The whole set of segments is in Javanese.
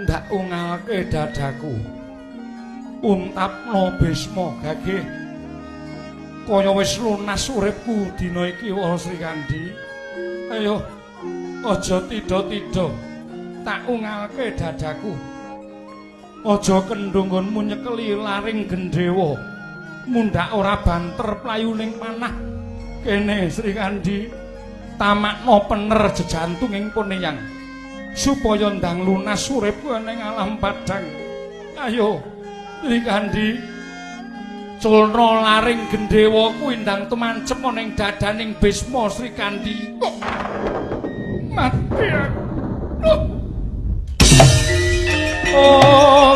ndak ungalke dadaku. Untapno Bisma gagih. Kaya wis lunas uripku dina iki Wala Srikandhi. Ayo aja tida-tida tak ungalke dadaku. Aja kendhungunmu nyekeli laring gendhewa. Mundhak ora banter playuning panah. Kene Srikandhi tamakna pener jejantunging Poneyang supaya ndang lunas uripku ning alam padhang. Ayo Srikandhi culna laring gendhewa kuwi ndang tumancep ning dadaning Bisma Srikandhi. Mati aku. Oh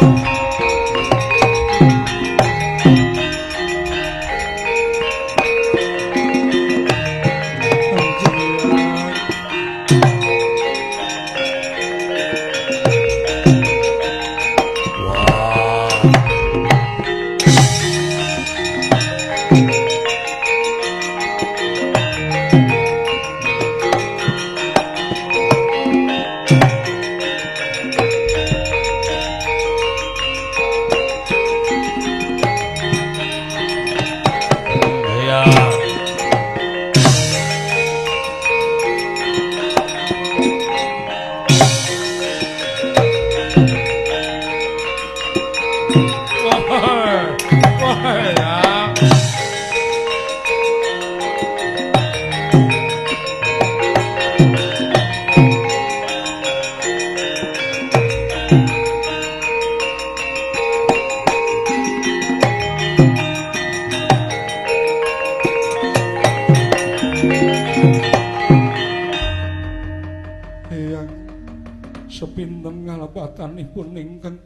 sepinten ngalabatanipun ingkang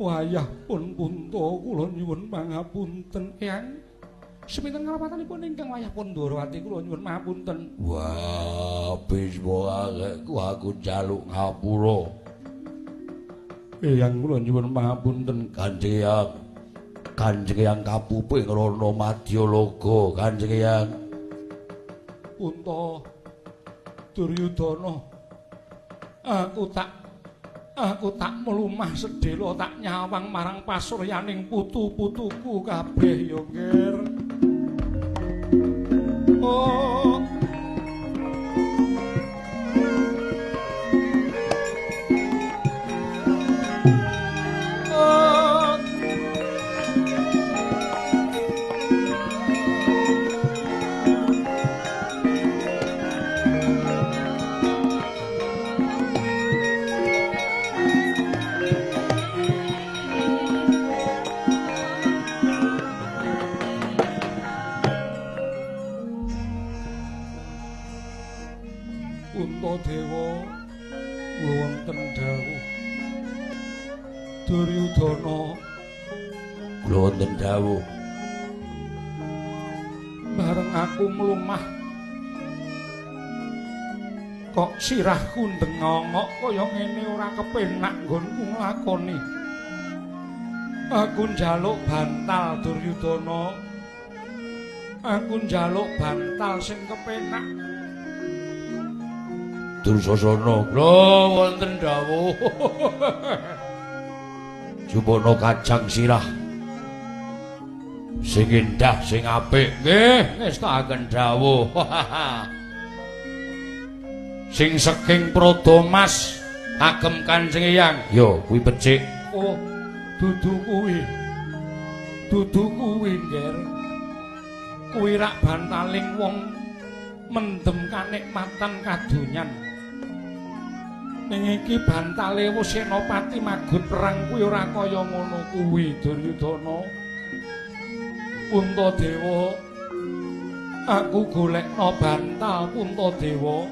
wayah pun punta kula nyuwun pangapunten Eyang. Sepinten ngalabatanipun ingkang wayah pun Ndrawati kula nyuwun pangapunten. Wah, Bisma aku njaluk ngapura. Eyang kula nyuwun pangapunten Kanjeng Eyang kapuping Rana Madyalaga, Kanjeng Eyang. Punta Duryudana, aku tak melumah sedhela tak nyawang marang pasuryaning putu-putuku kabeh ya Nger. Oh Dewa kula wonten dawuh Duryudana kula wonten dawuh bareng aku mlumah kok sirahku ndengongok kaya ngene ora kepenak nggonku nglakoni. Aku njaluk bantal Duryudana, aku njaluk bantal sing kepenak. Dursasana kula wonten dawuh Jupana kajang sirah sing indah sing apik nggih ngestakaken dawuh sing saking Pradamas agem Kanjeng Eyang ya kuwi becik. Oh dudu kuwi Nger, kuwi rak bantaling wong mendem kanikmatan kadonyan. Ning iki bantale Senopati Magut perang kuwi ora kaya ngono kuwi Duryudana. Puntadewa, aku golekno bantal Puntadewa.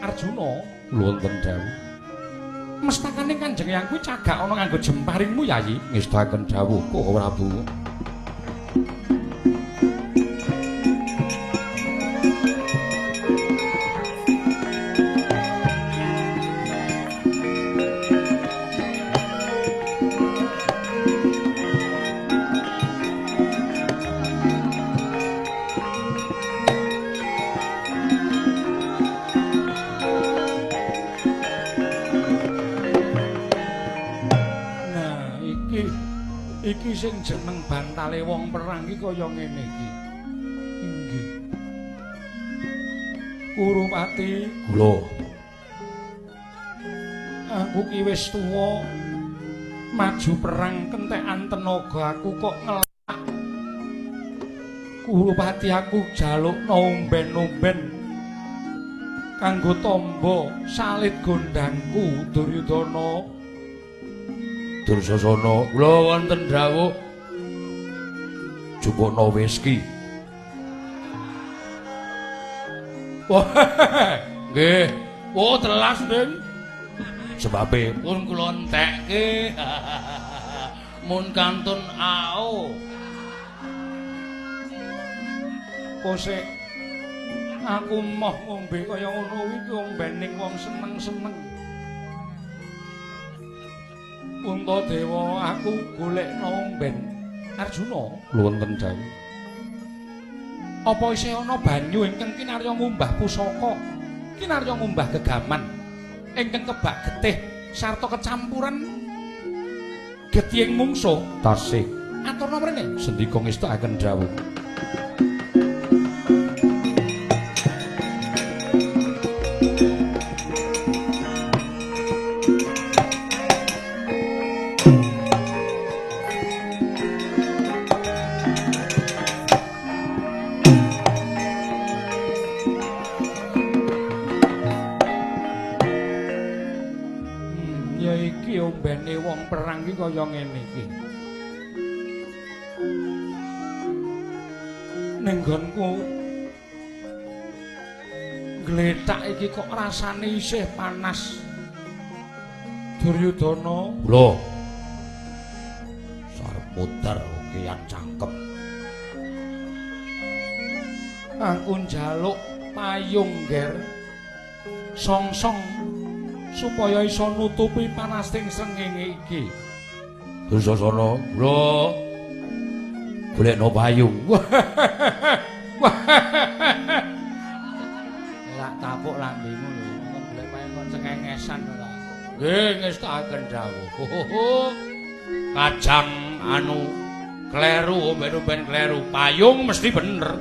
Arjuna kula wonten dawuh mestakane Kanjeng Eyang kuwi cagak ana nganggo jemparingmu Yayi. ngestakaken dawuh kok Prabu. iki sing jeneng bantale wong perang iki kaya ngene iki. Inggih. Kurupati, kula aku ki wis tuwa. Maju perang kentekan tenaga aku kok ngelak. Kurupati aku jalukna umben-umben kanggo tamba salit gondangku Duryudana. Dursasana, kula wonten dawuh jupukna whisky. Wah, Nggih, oh telas, Den. sebabe pun kula entekke. Mun kantun ao. Kosek aku moh ngombe kaya ngono iki ombening wong seneng-seneng. Puntadewa aku golekno omben Arjuna. Wonten dawuh. Apa isih ana banyu ingkang kinarya ngumbah pusaka, kinarya ngumbah gegaman, ingkang kebak getih sarta kecampuran getihing mungsuh? Tasih Aturna mrene. sendika ngestakaken dawuh. Ya iki ombene wong perang iki kaya ngene iki. Ning nggonku gletak iki kok rasane isih panas. Duryudana, Kula sarep muter kian cangkem. aku njaluk payung ger song-song supaya iso nutupi panasing srengenge iki. Dursasana, kula golekno payung. Lak tapuk lambemu lho, kok golek payung kok cengengesan lho. Nggih, ngestakaken dawuh. Kajang anu kleru, omben-omben kleru. Payung mesti bener.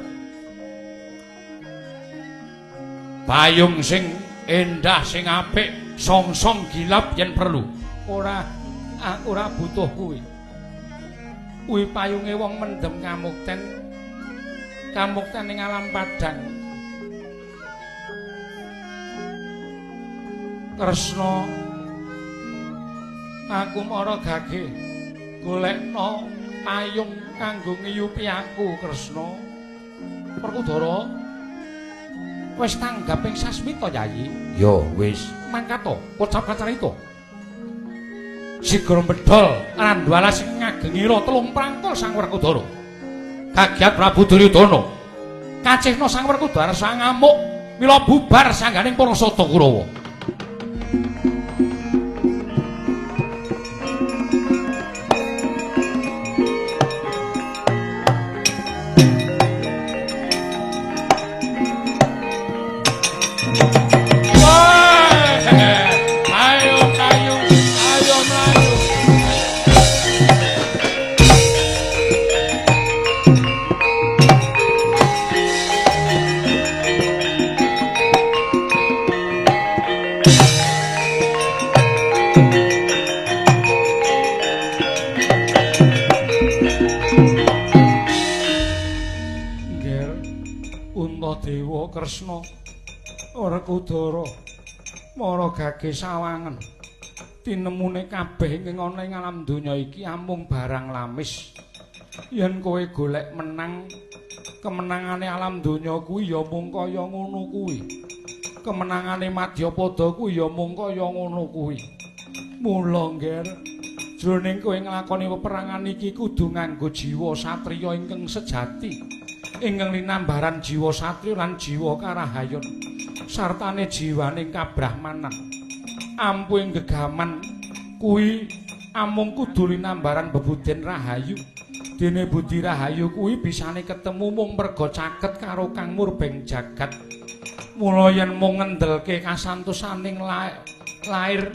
Payung sing endah, sing apik, song-song gilap yen perlu. Ora butuh kuwi. Kuwi payunge wong mendem kamukten. Kamukten ning alam padang. Kresna, aku mara gage golekno payung kanggo ngiyupi aku, Kresna. Perkudara wis tanggap ing sasmita, Yayi. Yo, wis. Mangkato, kocap-kacarita. Sigra medhol Randwala sing ngagengira telung prangkul Sang Werkudara. Kagiat Prabu Duryudana. Kacihna Sang Werkudara sang ngamuk mila bubar sangganing para Sada Kurawa. Untadewa Kresna Werkudara mara gage sawangen tinemune kabeh ing ana ing alam donya iki amung barang lamis. Yen kowe golek menang kemenangane alam donya kuwi ya mung kaya ngono kuwi. Kemenangane Madyapada kuwi ya mung kaya ngono kuwi. Mula ngger jroning kowe nglakoni peperangan iki kudu nganggo jiwa satriya ingkang sejati. Ingkang linambaran jiwa satriya lan jiwa karahayon sartane jiwaning kabrahmanan. Ampuing gegaman kuwi amung kudu linambaran bebuden rahayu. Dene budi rahayu kuwi bisane ketemu mung merga caket karo Kang Murbeng jagat. Mula yen mung ngendelke kasantosaning lair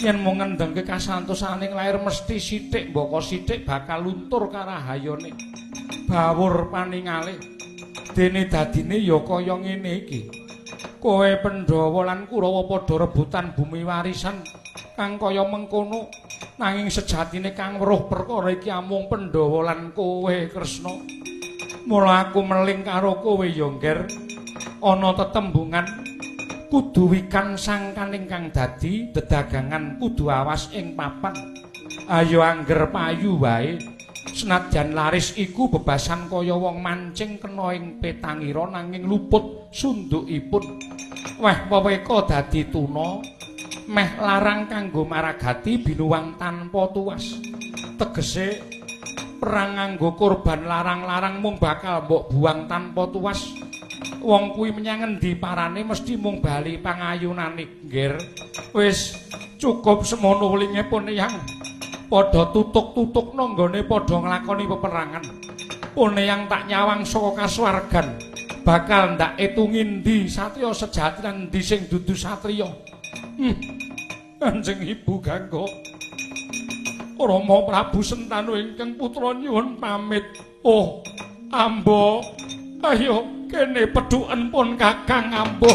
yen mung ngendhengke kasantosaning lair mesti sithik mbaka sithik bakal luntur karahayane bawur paningale dene dadine ya kaya ngene iki kowe Pandhawa lan Kurawa padha rebutan bumi warisan kang kaya mengkono nanging sejatine kang weruh perkara iki amung Pandhawa lan kowe Kresna mula aku meling karo kowe ya Ngger ana tetembungan kudu wikan sangkan ingkang dadi dedagangan kudu awas ing papan ayo angger payu wae senadyan laris iku bebasan kaya wong mancing kena ing petangira nanging luput sundukipun weh weweka dadi tuna meh larang kanggo maragati binuwang tanpa tuwas tegese perang nganggo korban larang-larang mung bakal mbok buang tanpa tuwas wong kuwi menyang endi parane mesti mung bali pangayunane Ngger wis cukup semono welingipun Eyang padha tutuk-tutukna nggone padha nglakoni peperangan pun Eyang tak nyawang saka kasuwargan bakal ndak etungi ndi satriya sejati lan ndi sing dudu satriya Kanjeng Ibu Gangga Rama Prabu Sentanu ingkang putra nyuwun pamit oh Ambo ayo kene pedhuken pun Kakang Ambo